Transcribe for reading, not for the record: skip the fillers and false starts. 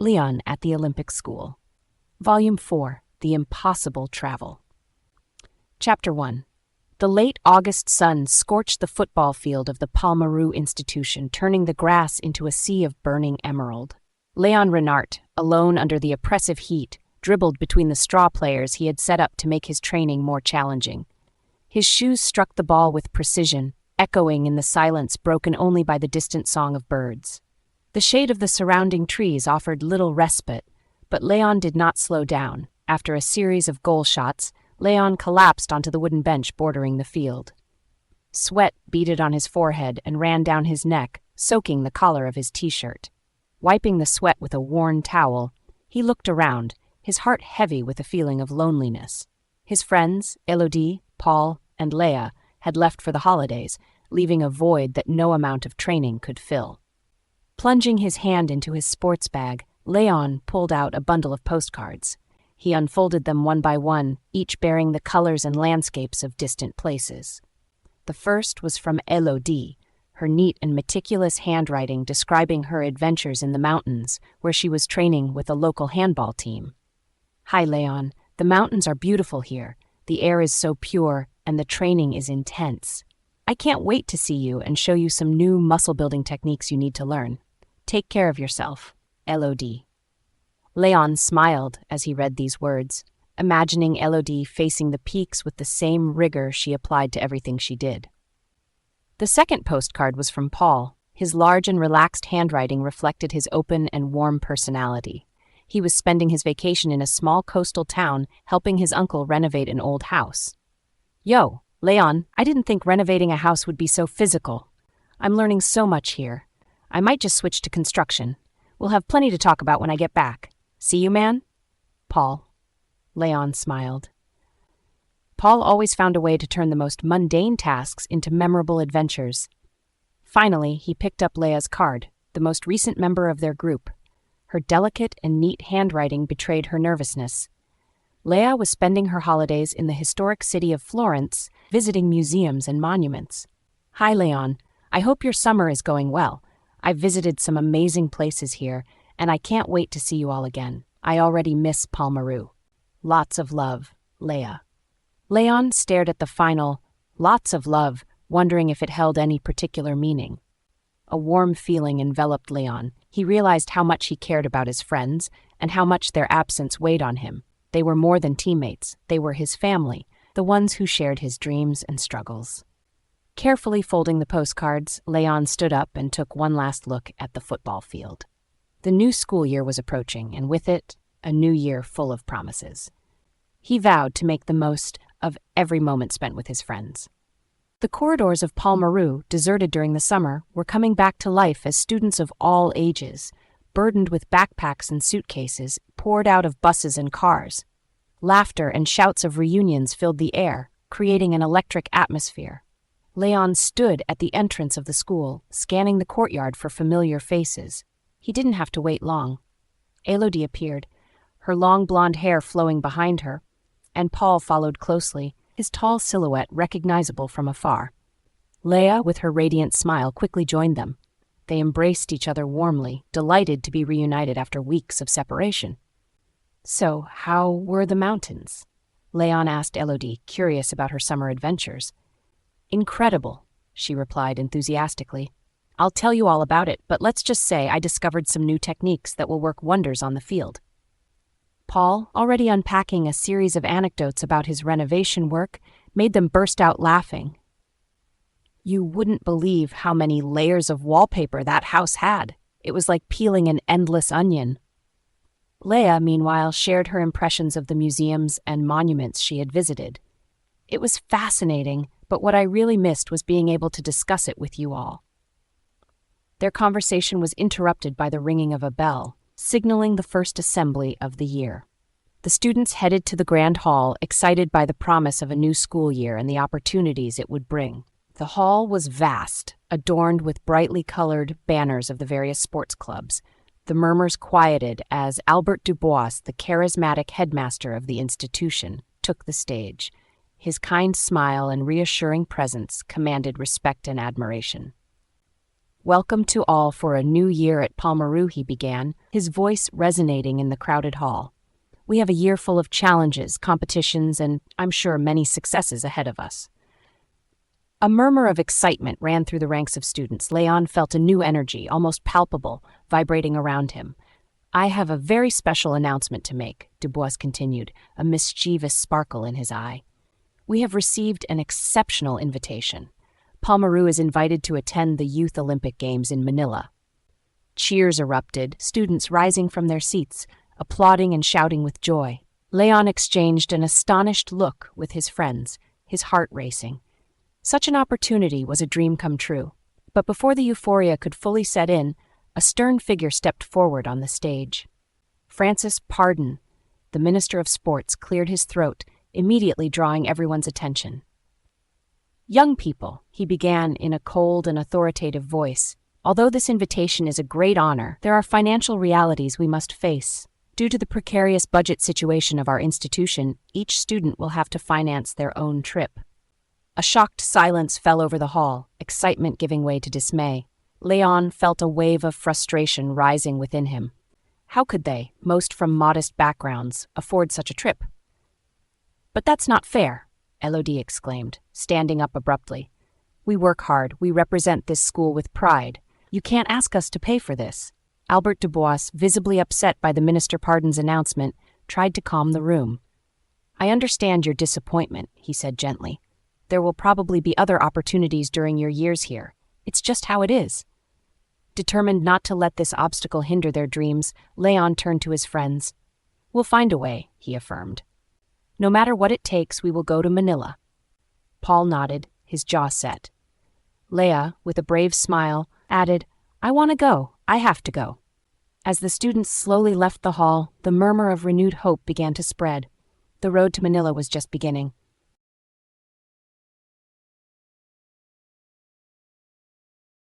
Léon at the Olympic School. Volume 4, The Impossible Travel. Chapter 1. The late August sun scorched the football field of the Palmaroux institution, turning the grass into a sea of burning emerald. Léon Renart, alone under the oppressive heat, dribbled between the straw players he had set up to make his training more challenging. His shoes struck the ball with precision, echoing in the silence broken only by the distant song of birds. The shade of the surrounding trees offered little respite, but Léon did not slow down. After a series of goal shots, Léon collapsed onto the wooden bench bordering the field. Sweat beaded on his forehead and ran down his neck, soaking the collar of his t-shirt. Wiping the sweat with a worn towel, he looked around, his heart heavy with a feeling of loneliness. His friends, Élodie, Paul, and Léa, had left for the holidays, leaving a void that no amount of training could fill. Plunging his hand into his sports bag, Léon pulled out a bundle of postcards. He unfolded them one by one, each bearing the colors and landscapes of distant places. The first was from Élodie, her neat and meticulous handwriting describing her adventures in the mountains, where she was training with a local handball team. "Hi, Léon. The mountains are beautiful here. The air is so pure, and the training is intense. I can't wait to see you and show you some new muscle-building techniques you need to learn. Take care of yourself, Élodie." Léon smiled as he read these words, imagining Élodie facing the peaks with the same rigor she applied to everything she did. The second postcard was from Paul. His large and relaxed handwriting reflected his open and warm personality. He was spending his vacation in a small coastal town, helping his uncle renovate an old house. "Yo, Léon, I didn't think renovating a house would be so physical. I'm learning so much here. I might just switch to construction. We'll have plenty to talk about when I get back. See you, man?" "Paul." Léon smiled. Paul always found a way to turn the most mundane tasks into memorable adventures. Finally, he picked up Léa's card, the most recent member of their group. Her delicate and neat handwriting betrayed her nervousness. Léa was spending her holidays in the historic city of Florence, visiting museums and monuments. "Hi, Léon. I hope your summer is going well. I've visited some amazing places here, and I can't wait to see you all again. I already miss Palmaroux. Lots of love, Léa." Léon stared at the final, "lots of love," wondering if it held any particular meaning. A warm feeling enveloped Léon. He realized how much he cared about his friends, and how much their absence weighed on him. They were more than teammates. They were his family, the ones who shared his dreams and struggles. Carefully folding the postcards, Léon stood up and took one last look at the football field. The new school year was approaching, and with it, a new year full of promises. He vowed to make the most of every moment spent with his friends. The corridors of Palmaroux, deserted during the summer, were coming back to life as students of all ages, burdened with backpacks and suitcases, poured out of buses and cars. Laughter and shouts of reunions filled the air, creating an electric atmosphere. Léon stood at the entrance of the school, scanning the courtyard for familiar faces. He didn't have to wait long. Élodie appeared, her long blonde hair flowing behind her, and Paul followed closely, his tall silhouette recognizable from afar. Léa, with her radiant smile, quickly joined them. They embraced each other warmly, delighted to be reunited after weeks of separation. "So, how were the mountains?" Léon asked Élodie, curious about her summer adventures. "Incredible," she replied enthusiastically. "I'll tell you all about it, but let's just say I discovered some new techniques that will work wonders on the field." Paul, already unpacking a series of anecdotes about his renovation work, made them burst out laughing. "You wouldn't believe how many layers of wallpaper that house had. It was like peeling an endless onion." Léa, meanwhile, shared her impressions of the museums and monuments she had visited. "It was fascinating, but what I really missed was being able to discuss it with you all." Their conversation was interrupted by the ringing of a bell, signaling the first assembly of the year. The students headed to the grand hall, excited by the promise of a new school year and the opportunities it would bring. The hall was vast, adorned with brightly colored banners of the various sports clubs. The murmurs quieted as Albert Dubois, the charismatic headmaster of the institution, took the stage. His kind smile and reassuring presence commanded respect and admiration. Welcome to all for a new year at Palmaroux, he began, his voice resonating in the crowded hall. We have a year full of challenges, competitions, and I'm sure many successes ahead of us. A murmur of excitement ran through the ranks of students. Léon felt a new energy, almost palpable, vibrating around him. I have a very special announcement to make, Dubois continued, a mischievous sparkle in his eye. We have received an exceptional invitation. Palmaroux is invited to attend the Youth Olympic Games in Manila. Cheers erupted, students rising from their seats, applauding and shouting with joy. Léon exchanged an astonished look with his friends, his heart racing. Such an opportunity was a dream come true. But before the euphoria could fully set in, a stern figure stepped forward on the stage. Francis Pardon, the Minister of Sports, cleared his throat, immediately drawing everyone's attention. Young people, he began in a cold and authoritative voice. Although this invitation is a great honor, there are financial realities we must face. Due to the precarious budget situation of our institution, each student will have to finance their own trip. A shocked silence fell over the hall, excitement giving way to dismay. Léon felt a wave of frustration rising within him. How could they, most from modest backgrounds, afford such a trip? But that's not fair, Elodie exclaimed, standing up abruptly. We work hard, we represent this school with pride. You can't ask us to pay for this. Albert Dubois, visibly upset by the Minister Pardon's announcement, tried to calm the room. I understand your disappointment, he said gently. There will probably be other opportunities during your years here. It's just how it is. Determined not to let this obstacle hinder their dreams, Léon turned to his friends. We'll find a way, he affirmed. No matter what it takes, we will go to Manila. Paul nodded, his jaw set. Leah, with a brave smile, added, I want to go. I have to go. As the students slowly left the hall, the murmur of renewed hope began to spread. The road to Manila was just beginning.